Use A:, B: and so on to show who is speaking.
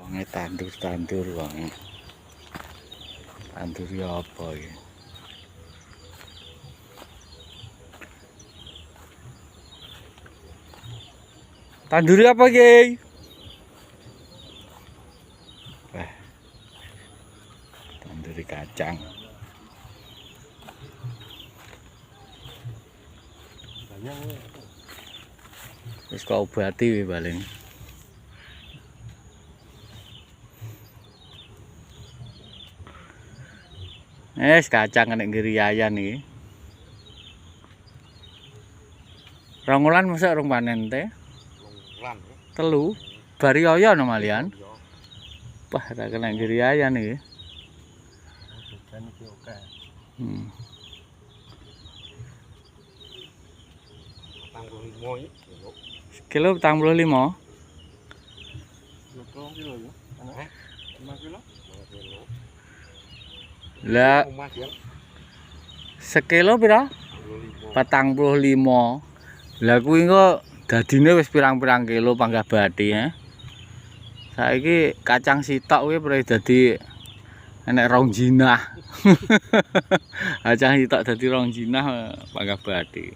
A: Wonge tandur-tandur wonge. Tandur ya apa iki? Tandur apa iki? Tandur kacang. Wis kok obati wi paling. Kacang nek ngiriayan iki. Rong wulan mosok rong panen teh. Telu. Bari oyo no malian. Wah, ra kena ngiriayan iki. Kilo 45. Lah sekilo pira? 45. Lah kuwi kok dadine wis pirang-pirang kilo panggah bathi ya. Saiki kacang sitok kuwi pare dadi enek rong jinah. Kacang sitok dadi rong jinah panggah bathi.